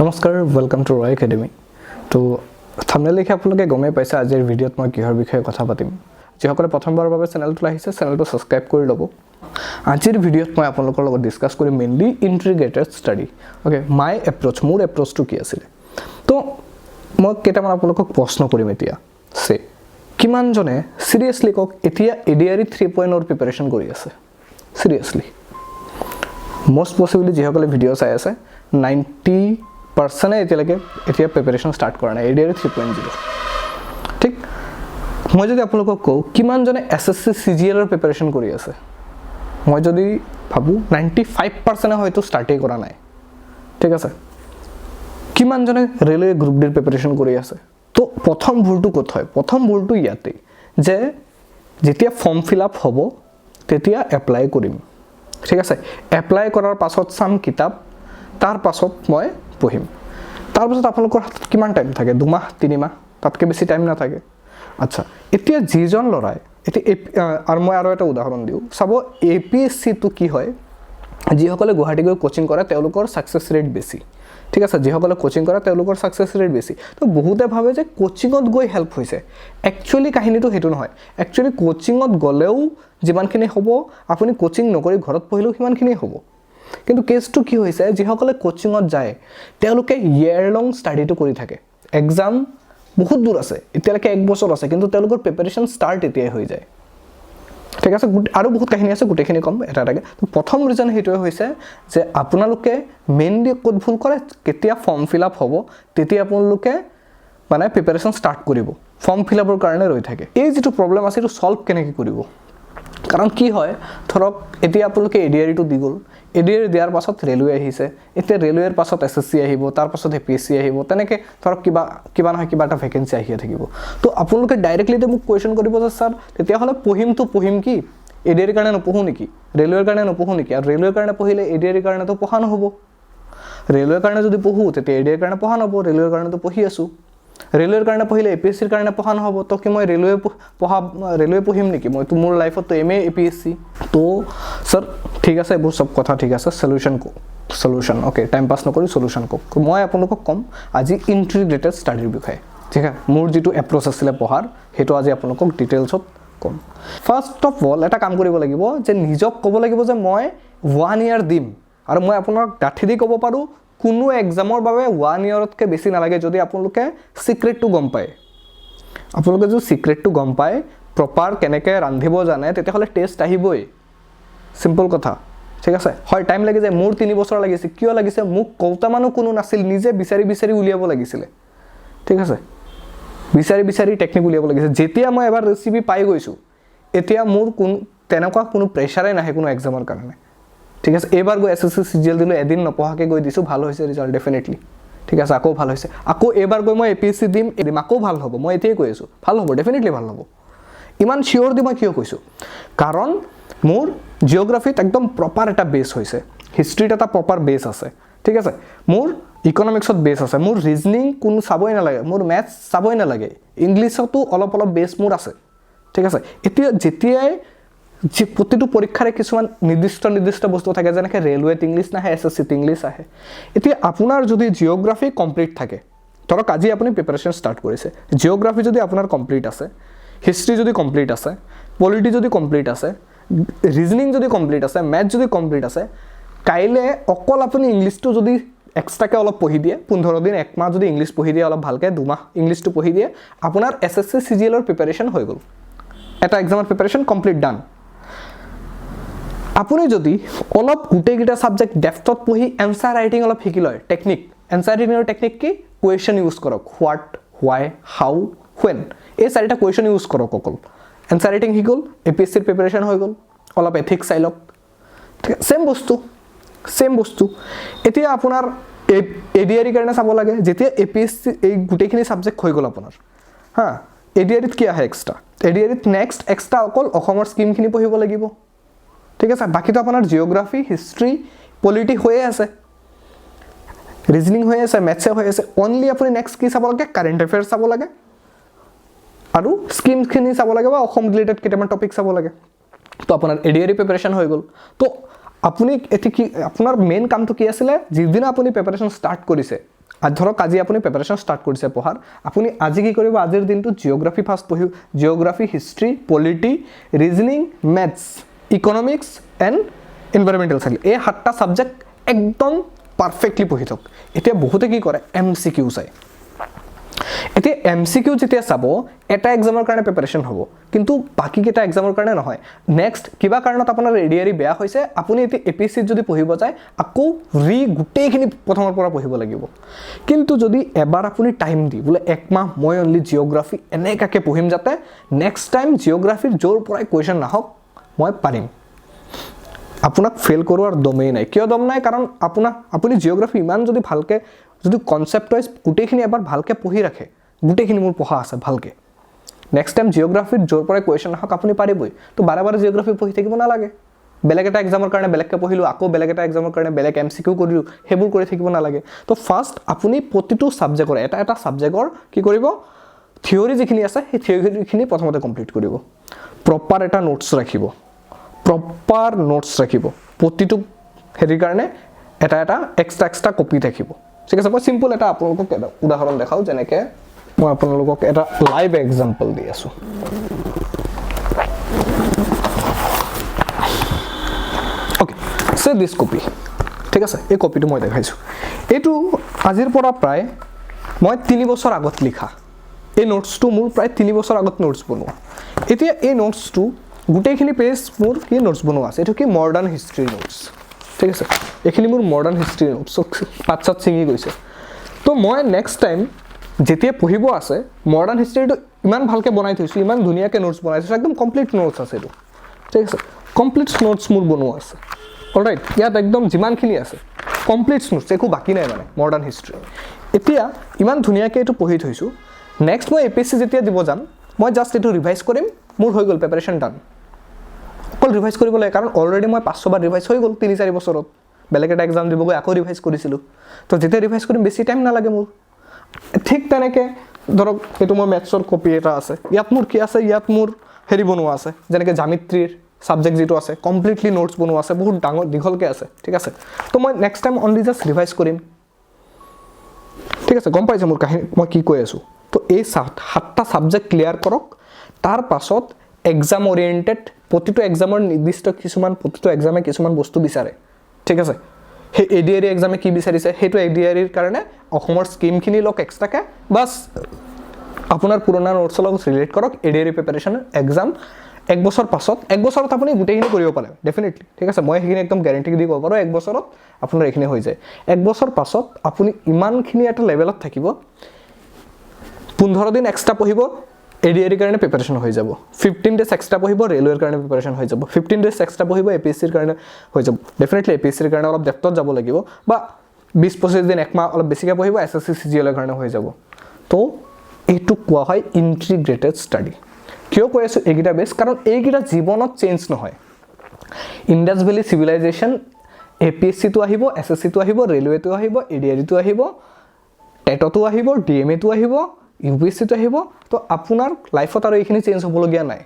নমস্কাৰ welcome to Roy academy তো thumbnail দেখি আপোনালোকে গমে পাইছে আজিৰ ভিডিঅ'ত মই কিহৰ বিষয়ে কথা পাতিম যিসকলে প্ৰথমবাৰৰ বাবে চেনেলটো আহিছে চেনেলটো সাবস্ক্ৰাইব কৰি ল'ব আজিৰ ভিডিঅ'ত মই আপোনালোকৰ লগত ডিসকাস কৰিম মেইনলি ইন্টিগ্ৰেটেড ষ্টাডি ওকে মাই এপ্ৰোচ মোৰ এপ্ৰোচটো কি আছিল তো মই কেইটামান আপোনালোকক প্ৰশ্ন কৰিম এতিয়া সে কিমান জনে সিৰিয়াসলি কক এতিয়া এডিআৰই 3.0 ৰ প্ৰিপাৰেচন কৰি আছে সিৰিয়াসলি মোস্ট পসিবলি যিসকলে ভিডিঅ চাই আছে 90% এতিয়ালৈকে এতিয়া প্ৰিপাৰেচন ষ্টাৰ্ট কৰা নাই এডিআৰই 3.0 ঠিক মই যদি আপোনালোকক কওঁ কিমান জনে এসএসসি সিজিএল ৰ প্ৰিপাৰেচন কৰি আছে মই যদি ভাবু 95% হয়তো ষ্টাৰ্টই কৰা নাই ঠিক আছে কিমান জনে ৰেলৱে গ্ৰুপ ডি প্ৰিপাৰেচন কৰি আছে তো প্ৰথম ভুলটো ক'ত হয় প্ৰথম ভুলটো ইয়াতে যে যেতিয়া ফৰ্ম ফিল আপ হ'ব তেতিয়া এপ্লাই কৰিম ঠিক আছে এপ্লাই কৰাৰ পাছত সাম কিতাপ তাৰ পাছত মই পঢ়িম তাৰ পাছত আপোনালোকৰ কিমান টাইম থাকে 2 মাহ 3 মাহ তাতকে বেছি টাইম না থাকে আচ্ছা এতিয়া যিজন লৰাই এতিয়া আৰু মই আৰু এটা উদাহৰণ দিও চাব এপিএসসি তো কি হয় যিসকলে গুৱাহাটী গৈ কোচিং কৰে তেওঁলোকৰ সাকসেস ৰেট বেছি ঠিক আছে যিসকলে কোচিং কৰে তেওঁলোকৰ সাকসেস ৰেট বেছি তো বহুতে ভাবে যে কোচিংত গৈ হেল্প হৈছে একচুয়ালি কাহিনীটো হেতু নহয় একচুয়ালি কোচিংত গলেও যিমানখিনি হ'ব আপুনি কোচিং নকৰি ঘৰত পঢ়িলেও সিমানখিনি হ'ব কিন্তু কেছটো কি হৈছে যিসকলে কোচিংত যায় তেওঁলোকে ইয়াৰ লং ষ্টাডিটো কৰি থাকে এক্সাম বহুত দূৰ আছে এতিয়ালৈকে 1 বছৰ আছে কিন্তু তেওঁলোকৰ প্ৰিপাৰেচন ষ্টাৰ্ট এতিয়াই হৈ যায় ঠিক আছে আৰু বহুত কাহিনী আছে গুটেখিনি কম এটা এটাকে তো প্ৰথম ৰিজন হেতুৱে হৈছে যে আপোনালোকে মেইনলি ক'ত ভুল কৰে কেতিয়া ফৰ্ম ফিল আপ হ'ব তেতিয়া আপোনালোকে মানে প্ৰিপাৰেচন ষ্টাৰ্ট কৰিব ফৰ্ম ফিল আপৰ কাৰণে ৰৈ থাকে এই যেটো প্ৰবলেম আছে এটো সলভ কেনেকৈ কৰিব কাৰণ কি হয় ধৰক এতিয়া আপোনালোকে এডিআৰই টো দি গল এডিআৰই দিয়াৰ পাছত ৰেলৱে আহিছে এতিয়া ৰেলৱেৰ পাছত এসএসসি আহিব তাৰ পাছত এপিএসসি আহিব তেনেকে ধৰক কিবা নহয় কিবা এটা ভ্যাকেন্সি আহিয়ে থাকিব তো আপোনালোকে ডাইৰেক্টলি মোক কোৱেশ্চন কৰিব যে স্যাৰ তেতিয়া হলে পঢ়িম কি এডিআৰই কাৰণে নপঢ়ো নেকি ৰেলৱেৰ কাৰণে নপঢ়ো নেকি আৰু ৰেলৱেৰ কাৰণে পঢ়িলে এডিআৰই কাৰণে তো পঢ়া নহব ৰেলৱেৰ কাৰণে যদি পঢ়ো তেতিয়া এডিআৰই কাৰণে পঢ়া নহব ৰেলৱেৰ কাৰণে তো পঢ়ি আছো ৰেলৱেৰ কাৰণে পঢ়িলে এপিএসসিৰ কাৰণে পঢ়া নহব তো কি মই ৰেলৱে পঢ়িম নেকি মই তো মোৰ লাইফত তো এমএ এপিএসসি তো স্যাৰ ঠিক আছে বহু সব কথা ঠিক আছে সলিউশন ওকে টাইম পাস নকৰি সলিউশন মই আপোনালোকক কম আজি ইন্টিগ্ৰেটেড ষ্টাডিৰ বিষয়ে ঠিক আছে মোৰ যেটো এপ্ৰোচ আছিল পঢ়াৰ হেতু আজি আপোনালোকক ডিটেইলছত কম ফাৰ্স্ট অফ অল এটা কাম কৰিব লাগিব যে নিজক ক'ব লাগিব যে মই 1 ইয়াৰ দিম আৰু মই আপোনাক ডাঠি দি ক'ব পাৰো কোনো এক্সামৰ বাবে 1 ইয়াৰতকে বেছি নালাগে যদি আপোনালোকে সিক্ৰেটটো গম পায় আপোনালোকে যদি সিক্ৰেটটো গম পায় প্ৰপাৰ কেনেকৈ ৰান্ধিব জানে তেতিয়া হলে টেষ্ট আহিবই সিম্পল কথা ঠিক আছে হয় টাইম লাগি যায় মোৰ 3 বছৰ লাগিছে কিয় লাগিছে মোক কওতা মানুহ কোনো নাছিল নিজে বিচাৰি উলিয়াব লাগিছিল ঠিক আছে বিচাৰি টেকনিক উলিয়াব লাগিছিল যেতিয়া মই এবাৰ ৰেচিপি পাই গৈছো এতিয়া মোৰ তেনেকুৱা কোনো প্ৰেছাৰে নাহে কোনো এক্সামৰ কাৰণে ঠিক আছে এবাৰ গৈ এসএসসি সিজিএল দিলো এদিন নপঢ়াকে গৈ দিছো ভাল হৈছে ৰিজাল্ট ডেফিনেটলি ঠিক আছে আকৌ ভাল হৈছে আকৌ এবাৰ গৈ মই এপিএসসি দিম আকৌ ভাল হ'ব মই এতিয়াই কৈ আছো ভাল হ'ব ডেফিনেটলি ভাল হ'ব ইমান শিওৰ দি মই কিয় কৈছো কাৰণ মোৰ জিওগ্ৰাফিত একদম প্ৰপাৰ এটা বেস হৈছে হিষ্ট্ৰীত এটা প্ৰপাৰ বেস আছে ঠিক আছে মোৰ ইকনমিক্সত বেস আছে মোৰ ৰিজনিং কোনো চাবই নালাগে মোৰ ম্যাথছ চাবই নালাগে ইংলিছতো অলপ বেস মোৰ আছে ঠিক আছে এতিয়া যেতিয়াই যে প্ৰতিটো পৰীক্ষাৰে কিছুমান নিৰ্দিষ্ট বস্তু থাকে যেনেকৈ ৰেলৱেত ইংলিছ নাহে এসএসসিত ইংলিছ আহে এতিয়া আপোনাৰ যদি জিওগ্ৰাফি কমপ্লিট থাকে ধৰক আজি আপুনি প্ৰিপাৰেচন ষ্টাৰ্ট কৰিছে জিওগ্ৰাফি যদি আপোনাৰ কমপ্লিট আছে হিষ্ট্ৰী যদি কমপ্লিট আছে পলিটি যদি কমপ্লিট আছে ৰিজনিং যদি কমপ্লিট আছে ম্যাথ যদি কমপ্লিট আছে কাইলে অকল আপুনি ইংলিছটো যদি এক্সট্ৰাকে অলপ পঢ়ি দিয়ে 15 দিন 1 মাহ যদি ইংলিছ পঢ়ি দিয়ে অলপ ভালকে 2 মাহ ইংলিছটো পঢ়ি দিয়ে আপোনাৰ এসএসসি সিজিএল ৰ প্ৰিপাৰেচন হৈ গল এটা এক্সামৰ প্ৰিপাৰেচন কমপ্লিট ডান আপুনি যদি অলপ গুটেগিটা সাবজেক্ট ডেপথত পঢ়ি এনসাৰ ৰাইটিং অলপ শিকি লয় টেকনিক এনসাৰ ৰাইটিংৰ টেকনিক কি কোৱেশ্চন ইউজ কৰক হোৱাট হোৱাই হাউ when এই চাৰিটা কোৱেশ্চন ইউজ কৰক অকল এনসাৰ ৰাইটিং হি গল এপিএসসিৰ প্ৰিপাৰেচন হৈ গল অলপ এথিক্স চাইলক ঠিক সেম বস্তু এতিয়া আপোনাৰ এডিআৰই কাৰণে চাব লাগে যেতিয়া এপিএসসি এই গুটেখিনি সাবজেক্ট হৈ গল আপোনাৰ হা এডিআৰইত কি আহে এক্সট্ৰা এডিআৰইত নেক্সট এক্সট্ৰা অকল অসমৰ স্কিমখিনি পঢ়িব লাগিব ঠিক আছে বাকি তো আপোনাৰ জিওগ্ৰাফি হিষ্ট্ৰী পলিটি হৈয়ে আছে ৰিজনিং হৈ আছে ম্যাথছে হৈ আছে অনলি আপুনি নেক্সট কি চাব লাগে কাৰেন্ট এফেয়াৰ্স চাব লাগে আৰু স্কিমখিনি চাব লাগে বা অসম ৰিলেটেড কেইটামান টপিক চাব লাগে তো আপোনাৰ এডিআৰই প্ৰিপাৰেচন হৈ গল তো আপুনি এতি কি আপোনাৰ মেইন কামটো কি আছিল যিদিনা আপুনি প্ৰিপাৰেচন ষ্টাৰ্ট কৰিছে ধৰক আজি আপুনি প্ৰিপাৰেশ্যন ষ্টাৰ্ট কৰিছে পঢ়াৰ, আপুনি আজি কি কৰিব, আজিৰ দিনটো জিঅ'গ্ৰাফী ফাৰ্ষ্ট পঢ়িব, geography, history, polity, reasoning, maths, economics and environmental cycle, এই 7টা ছাবজেক্ট একদম পাৰফেক্টলি পঢ়ি থওক। এতিয়া বহুতে কি কৰে, MCQ চায়। এতিয়া MCQ যেতিয়া চাব, এটা এক্সামৰ কাৰণে প্ৰিপাৰেশ্যন হ'ব, কিন্তু বাকীকেইটা এক্সামৰ কাৰণে নহয়। নেক্সট কিবা কাৰণত আপোনাৰ ADRE বেয়া হৈছে, আপুনি এতিয়া APSCত যদি পঢ়িব যায় আকৌ গোটেইখিনি প্ৰথমৰ পৰা পঢ়িব লাগিব। কিন্তু যদি এবাৰ আপুনি টাইম দি বোলে 1 মাহ মই অনলি জিঅ'গ্ৰাফী এনেকাকৈ পঢ়িম যাতে নেক্সট টাইম জিঅ'গ্ৰাফীৰ য'ৰ পৰাই কুৱেশ্যন নাহক মই পাৰিম, আপোনাক ফেইল কৰোৱাৰ দমেই নাই। কিয় দম নাই, কাৰণ আপুনি জিঅ'গ্ৰাফী ইমান যদি ভালকৈ যদি কনচেপ্ট ৱাইজ গোটেইখিনি এবাৰ ভালকৈ পঢ়ি ৰাখে, গোটেইখিনি মোৰ পঢ়া আছে ভালকৈ, নেক্সট টাইম জিঅ'গ্ৰাফীত য'ৰ পৰাই কুৱেশ্যন আহক আপুনি পাৰিবই। তো বাৰে বাৰে জিঅ'গ্ৰাফী পঢ়ি থাকিব নালাগে। বেলেগ এটা এক্সামৰ কাৰণে বেলেগকৈ পঢ়িলোঁ, আকৌ বেলেগ এটা এক্সামৰ কাৰণে বেলেগ MCQ কৰিলোঁ, সেইবোৰ কৰি থাকিব নালাগে। তো ফাৰ্ষ্ট আপুনি প্ৰতিটো ছাবজেক্টৰ এটা ছাবজেক্টৰ কি কৰিব, থিয়ৰী যিখিনি আছে সেই থিয়ৰীখিনি প্ৰথমতে কমপ্লিট কৰিব। প্ৰপাৰ এটা নোটছ ৰাখিব, প্ৰতিটো হেৰিৰ কাৰণে এটা এক্সট্ৰা কপি থাকিব। ঠিক আছে, মই চিম্পল এটা আপোনালোকক এটা উদাহৰণ দেখাওঁ, যেনেকৈ মই আপোনালোকক এটা লাইভ এক্সাম্পল দি আছোঁ। অ'কে, চে দিছ কপি, ঠিক আছে, এই কপিটো মই দেখাইছোঁ। এইটো আজিৰ পৰা প্ৰায় মই 3 বছৰ আগত লিখা এই নোটছটো, মোৰ প্ৰায় 3 বছৰ আগত নোটছ বনোৱা। এতিয়া এই নোটছটো গোটেইখিনি পেজ মোৰ কি নোটছ বনোৱা আছে, এইটো কি মডাৰ্ণ হিষ্ট্ৰীৰ নোটছ। ঠিক আছে, এইখিনি মোৰ মডাৰ্ণ হিষ্ট্ৰীৰ নোটছ, পাত ছিঙি গৈছে। তো মই নেক্সট টাইম যেতিয়া পঢ়িব আছে, মডাৰ্ণ হিষ্ট্ৰীটো ইমান ভালকৈ বনাই থৈছোঁ, ইমান ধুনীয়াকৈ নোটছ বনাই থৈছোঁ, একদম কমপ্লিট নোটছ আছে এইটো। ঠিক আছে, কমপ্লিট নোটছ মোৰ বনোৱা আছে। অলৰাইট, ইয়াত একদম যিমানখিনি আছে কমপ্লিট নোটছ, একো বাকী নাই মানে মডাৰ্ণ হিষ্ট্ৰী। এতিয়া ইমান ধুনীয়াকৈ এইটো পঢ়ি থৈছোঁ, নেক্সট মই APSC যেতিয়া দিব যাম, মই জাষ্ট এইটো ৰিভাইজ কৰিম, মোৰ হৈ গ'ল প্ৰিপাৰেশ্যন ডান। অকল ৰিভাইজ কৰিব লাগে, কাৰণ অলৰেডি মই 500 বাৰ ৰিভাইজ হৈ গ'ল 3-4 বছৰত। বেলেগ এটা এক্সাম দিবগৈ আকৌ ৰিভাইজ কৰিছিলোঁ, তো যেতিয়া ৰিভাইজ কৰিম বেছি টাইম নালাগে মোৰ। ঠিক তেনেকৈ ধৰক এইটো মোৰ মেথছৰ কপি এটা আছে, ইয়াত মোৰ কি আছে, ইয়াত মোৰ হেৰি বনোৱা আছে, যেনেকৈ জ্যামিতিৰ ছাবজেক্ট যিটো আছে কমপ্লিটলি নোটছ বনোৱা আছে, বহুত দীঘলকৈ আছে। ঠিক আছে, তো মই next time only just revise কৰিম। ঠিক আছে, গম পাইছে মোৰ কাহিনী মই কি কৈ আছোঁ। তো এই 7টা ছাবজেক্ট ক্লিয়াৰ কৰক, তাৰ পাছত এক্সাম অৰিয়েণ্টেড, প্ৰতিটো এক্সামৰ নিৰ্দিষ্ট প্ৰতিটো এক্সামে কিছুমান বস্তু বিচাৰে। ঠিক আছে, সেই ADRE এক্সামে কি বিচাৰিছে, সেইটো ADREৰ কাৰণে অসমৰ স্কিমখিনি লওক এক্সট্ৰাকৈ, বাছ আপোনাৰ পুৰণা নোটছৰ লগত ৰিলেট কৰক। ADRE প্ৰিপাৰেশ্যনৰ এক্সাম 1 বছৰ পাছত, 1 বছৰত আপুনি গোটেইখিনি কৰিব পাৰে ডেফিনেটলি। ঠিক আছে, মই সেইখিনি একদম গেৰেণ্টি দি ক'ব পাৰোঁ, 1 বছৰত আপোনাৰ এইখিনি হৈ যায়। 1 বছৰ পাছত আপুনি ইমানখিনি এটা লেভেলত থাকিব, 15 দিন এক্সট্ৰা পঢ়িব, ADRE কাৰণে প্ৰিপাৰেশ্যন হৈ যাব। 15 ডেজ এক্সট্ৰা পঢ়িব, ৰেলৱেৰ কাৰণে প্ৰিপাৰেশ্যন হৈ যাব। 15 ডেজ এক্সট্ৰা পঢ়িব, APSCৰ কাৰণে হৈ যাব। ডেফিনেটলি APSCৰ কাৰণে অলপ ডেপ্থত যাব লাগিব, বা 20-25 দিন 1 মাহ অলপ বেছিকৈ পঢ়িব, SSC CGL কাৰণে হৈ যাব। তো এইটো কোৱা হয় ইণ্টিগ্ৰেটেড ষ্টাডি। কিয় কৈ আছোঁ এইকেইটা বেছ, কাৰণ এইকেইটা জীৱনত চেঞ্জ নহয়। ইণ্ডাছ ভেলী চিভিলাইজেশ্যন, APSCটো আহিব, SSCটো আহিব, ৰেলৱেটো আহিব, ADREটো আহিব, টেটতো আহিব, DMAটো আহিব, UPSCটো আহিব। তো আপোনাৰ লাইফত আৰু এইখিনি চেঞ্জ হ'বলগীয়া নাই।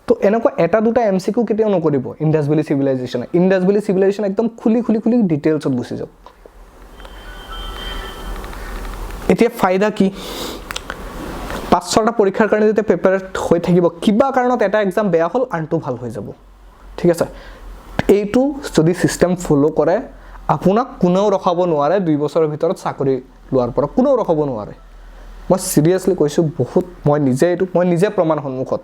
তো এনেকুৱা 1-2টা MCQ কেতিয়াও নকৰিব ইণ্ডাছ ভেলী চিভিলাইজেশ্যনে। ইণ্ডাছ ভেলী চিভিলাইজেশ্যন একদম খুলি ডিটেইলছত গুচি যাওক। এতিয়া ফাইদা কি, 5-6টা পৰীক্ষাৰ কাৰণে যেতিয়া প্ৰিপেয়াৰ্ড হৈ থাকিব, কিবা কাৰণত এটা এক্সাম বেয়া হ'ল, আনটো ভাল হৈ যাব। ঠিক আছে, এইটো যদি চিষ্টেম ফ'ল' কৰে, আপোনাক কোনেও ৰখাব নোৱাৰে 2 বছৰৰ ভিতৰত চাকৰি লোৱাৰ পৰা, কোনেও ৰখাব নোৱাৰে। মই চিৰিয়াছলি কৈছোঁ, বহুত মই নিজে প্ৰমাণ সন্মুখত।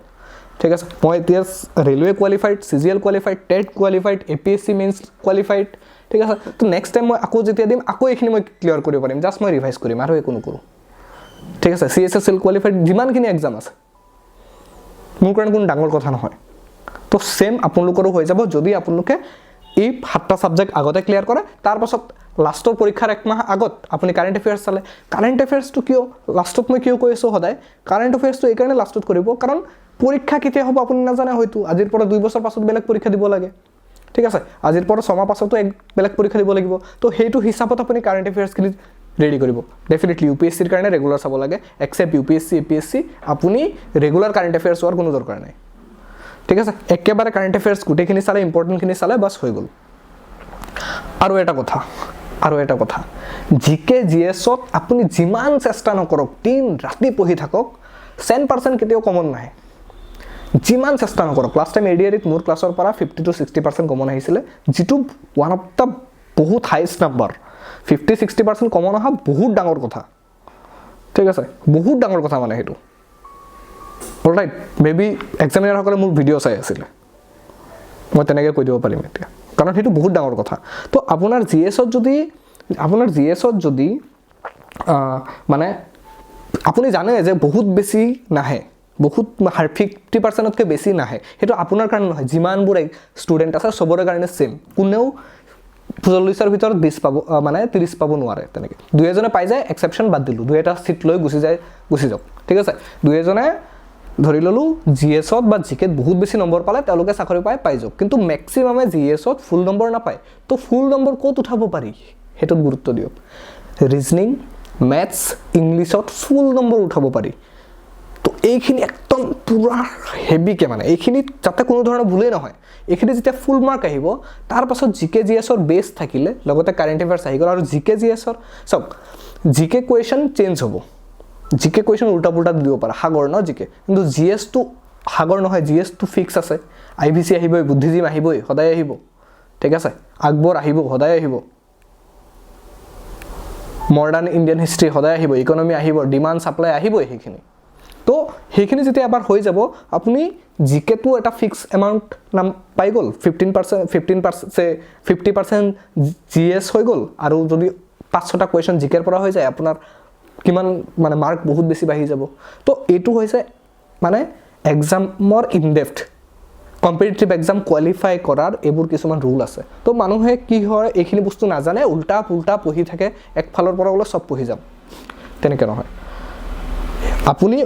ঠিক আছে, মই এতিয়া railway qualified, CGL qualified, TET qualified, APSC mains qualified. ঠিক আছে, তো নেক্সট টাইম মই আকৌ যেতিয়া দিম, আকৌ এইখিনি মই ক্লিয়াৰ কৰিব পাৰিম, জাষ্ট মই ৰিভাইজ কৰিম আৰু একো নকৰোঁ। ঠিক আছে, CSSL কোৱালিফাইড যিমানখিনি এক্সাম আছে, মোৰ কাৰণে কোনো ডাঙৰ কথা নহয়। তো সেম আপোনালোকৰো হৈ যাব যদি আপোনালোকে এই 7টা ছাবজেক্ট আগতে ক্লিয়াৰ কৰে। তাৰপাছত লাষ্টৰ পৰীক্ষাৰ 1 মাহ আগত আপুনি কাৰেণ্ট এফেয়াৰ্ছ চালে। কাৰেণ্ট এফেয়াৰ্ছটো কিয় লাষ্টত মই কিয় কৈ আছোঁ সদায়, কাৰেণ্ট এফেয়াৰ্ছটো এইকাৰণে লাষ্টত কৰিব, কাৰণ পৰীক্ষা কেতিয়া হ'ব আপুনি নাজানে, হয়তো আজিৰ পৰা 2 বছৰ পাছত বেলেগ পৰীক্ষা দিব লাগে। ঠিক আছে, আজিৰ পৰা 6 মাহ পাছতো বেলেগ পৰীক্ষা দিব লাগিব। তো সেইটো হিচাপত আপুনি কাৰেণ্ট এফেয়াৰ্ছখিনি ৰেডি কৰিব। ডেফিনেটলি UPSCৰ কাৰণে ৰেগুলাৰ চাব লাগে, এক্সেপ্ট UPSC APSC আপুনি ৰেগুলাৰ কাৰেণ্ট এফেয়াৰ্ছ হোৱাৰ কোনো দৰকাৰ নাই। ঠিক আছে, একেবাৰে কাৰেণ্ট এফেয়াৰ্ছ গোটেইখিনি চালে, ইম্পৰ্টেণ্টখিনি চালে, বাছ হৈ গ'ল। আৰু এটা কথা, আৰু এটা কথা জিকে জিএছত আপুনি যিমান চেষ্টা নকৰক দিন ৰাতি পঢ়ি থাকক 100% কেতিয়াও কমন নাহে যিমান চেষ্টা নকৰক লাষ্ট টাইম এডিআৰিত মোৰ ক্লাছৰ পৰা 50 to 60% কমন আহিছিলে যিটো ওৱান অফ দা বহুত হাইষ্ট নাম্বাৰ 50-60% কমন অহা বহুত ডাঙৰ কথা ঠিক আছে বহুত ডাঙৰ কথা মানে হেতু অলৰাইট মেবি এক্সামিনাৰসকলে মোৰ ভিডিঅ' চাই আছিলে মই তেনেকৈ কৈ দিব পাৰিম এতিয়া কাৰণ হেতু বহুত ডাঙৰ কথা তো আপোনাৰ জিএছত যদি মানে আপুনি জানে যে বহুত বেছি নাহে বহুত 50%তকৈ বেছি নাহে হেতু আপোনাৰ কাৰণে নহয় যিমানবোৰ ষ্টুডেণ্ট আছে সবৰে কাৰণে সেম কোনেও 40ৰ ভিতৰত 20 পাব মানে 30 পাব নোৱাৰে তেনেকৈ দুই এজনে পাই যায় এক্সেপশন বাদ দিলোঁ দুই এটা সিট লৈ গুচি যাওক ঠিক আছে দুই এজনে ধৰি ললো জিএছত বা জিকেত বহুত বেছি নম্বৰ পালে তেওঁলোকে চাকৰি পাই যাওক কিন্তু ম্যাক্সিমামে জিএছত ফুল নম্বৰ নাপায় তো ফুল নম্বৰ ক'ত উঠাব পাৰি হেতুত গুৰুত্ব দিয়ক ৰিজনিং ম্যাথছ ইংলিছত ফুল নম্বৰ উঠাব পাৰি তো এইখিনি একদম পুৰা হেভিকে মানে এইখিনি যাতে কোনো ধৰণৰ ভুলেই নহয় এইখিনি যেতিয়া ফুল মাৰ্ক আহিব তাৰ পাছত জিকে জিএছৰ বেস থাকিলে লগতে কাৰেন্ট এফেয়াৰ্স আহি গ'ল আৰু জিকে জিএছৰ চাওক জিকে কোৱেশ্চন চেঞ্জ হ'ব জিকে কোৱেশ্চন উল্টা পুল্টা দিব পাৰা সাগৰ ন জিকে কিন্তু জিএস টো সাগৰ নহয় জিএস টো ফিক্স আছে আইবিসি আহিবই বুদ্ধিজীম আহিবই সদায় আহিব ঠিক আছে আকবৰ আহিব সদায় আহিব মডাৰ্ন ইণ্ডিয়ান হিষ্ট্ৰী সদায় আহিব ইকোনমি আহিব ডিমান্ড সাপ্লাই আহিবই সেইখিনি তো সেইখিনি যেতিয়া এবাৰ হৈ যাব আপুনি জিকে টো এটা ফিক্স এমাউন্ট নাম পাই গ'ল 50% জিএস হৈ গ'ল আৰু যদি 500টা কোৱেশ্চন জিকেৰ পৰা হৈ যায় আপোনাৰ কিমান মানে মাৰ্ক বহুত বেছি বাঢ়ি যাব তো এটো হৈছে মানে এক্সামৰ ইনডেপথ কম্পিটিটিভ এক্সাম কোৱালিফাই কৰাৰ এবোৰ কিছুমান ৰুল আছে তো মানুহে কি হয় এইখিনি বস্তু নাজানে উল্টা পুল্টা পঢ়ি থাকে একফালৰ পৰা ওলা সব পঢ়ি যাম তেনেকৈ নহয় আপুনি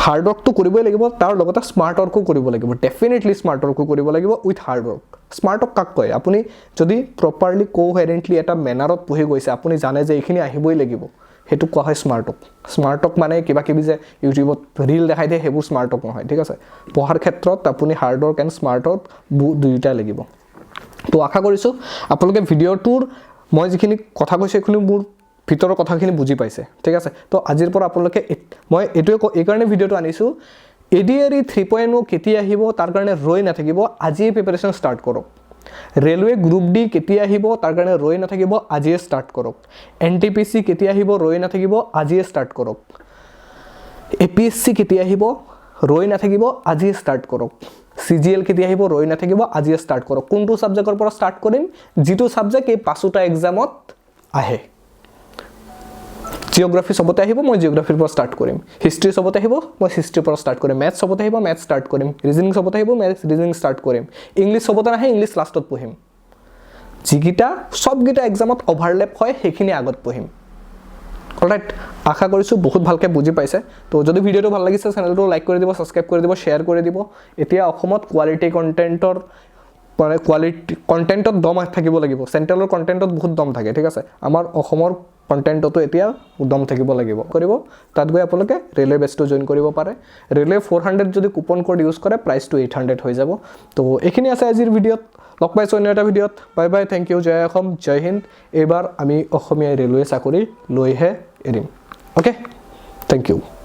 হাৰ্ড ওয়াৰ্কটো কৰিবই লাগিব তাৰ লগতে স্মাৰ্ট ওয়াৰ্কো কৰিব লাগিব ডেফিনেটলি স্মাৰ্ট ওয়াৰ্কো কৰিব লাগিব with hard work smart work কাক কয় আপুনি যদি প্ৰপাৰলি কোহেৰেন্টলি এটা মেনাৰত পঢ়ি গৈছে আপুনি জানে যে এইখিনি আহিবই লাগিব হেতু কোৱা হয় স্মাৰ্ট ওয়াৰ্ক মানে কিবা কিবি যে ইউটিউবত ৰিল দেখাই দিয়ে হেবু স্মাৰ্ট ওয়াৰ্ক নহয় ঠিক আছে পঢ়াৰ ক্ষেত্ৰত আপুনি hard work and smart work দুইটা লাগিব তো আশা কৰিছো আপোনালোকে ভিডিঅ'টোৰ মই যিখিনি কথা কৈছো এইখিনি মোৰ ভিতৰৰ কথাখিনি বুজি পাইছে ঠিক আছে তো আজিৰ পৰা আপোনালোকে মই এটোৱে এই কাৰণে ভিডিঅ'টো আনিছো এডিআৰি 3.0 কেতিয়া আহিব তাৰ কাৰণে ৰৈ নাথাকিব আজিয়ে প্ৰিপাৰেচন ষ্টাৰ্ট কৰক ৰেলৱে গ্ৰুপ ডি কেতিয়া আহিব তাৰ কাৰণে ৰৈ নাথাকিব আজিয়ে ষ্টাৰ্ট কৰক এনটিপিসি কেতিয়া আহিব ৰৈ নাথাকিব আজিয়ে ষ্টাৰ্ট কৰক এপিএসসি কেতিয়া আহিব ৰৈ নাথাকিব আজিয়ে ষ্টাৰ্ট কৰক CGL কেতিয়া আহিব ৰৈ নাথাকিব আজিয়ে ষ্টাৰ্ট কৰক কোনটো সাবজেক্টৰ পৰা ষ্টাৰ্ট কৰিম যিটো সাবজেক্ট এই পাঁচটা এক্সামত আহে জিওগ্ৰাফি সবতে আহিব মই জিওগ্ৰাফিৰ পৰা ষ্টাৰ্ট কৰিম হিষ্ট্ৰী সবতে আহিব মই হিষ্ট্ৰীৰ পৰা ষ্টাৰ্ট কৰিম ম্যাথছ সবতে আহিব ম্যাথছ ষ্টাৰ্ট কৰিম ৰিজনিং সবতে আহিব ম্যাথছ ৰিজনিং ষ্টাৰ্ট কৰিম ইংলিশ সবতে নাহে ইংলিশ লাষ্টত পঢ়িম যিকিটা সবকিটা এক্সামত ওভাৰলেপ হয় সেইখিনি আগত পঢ়িম অলৰাইট আশা কৰিছো বহুত ভালকে বুজি পাইছে তো যদি ভিডিওটো ভাল লাগিছে চেনেলটো লাইক কৰি দিব সাবস্ক্ৰাইব কৰি দিব শেয়াৰ কৰি দিব এতিয়া অসমত কোৱালিটি কন্টেন্টৰ মানে কোৱালিটি কন্টেন্টত দম থাকিব লাগিব চেন্ট্ৰেলৰ কন্টেন্টত বহুত দম থাকে ঠিক আছে আমাৰ অসমৰ কন্টেন্টটো এতিয়া দম থাকিব লাগিব কৰিব তাত গৈ আপোনালোকে ৰেলৱে বেছটো জয়েন কৰিব পাৰে ৰেলৱে 400 যদি কুপন কোড ইউজ কৰে প্ৰাইসটো 800 হৈ যাব তো এইখিনি আছে আজিৰ ভিডিঅ'ত লগ পাইছো অন্য এটা ভিডিঅ'ত বাই বাই থ্যাংক ইউ জয় অসম জয় হিন্দ এবাৰ আমি অসমীয়া ৰেলৱে চাকৰি লৈহে এৰিম ওকে থ্যাংক ইউ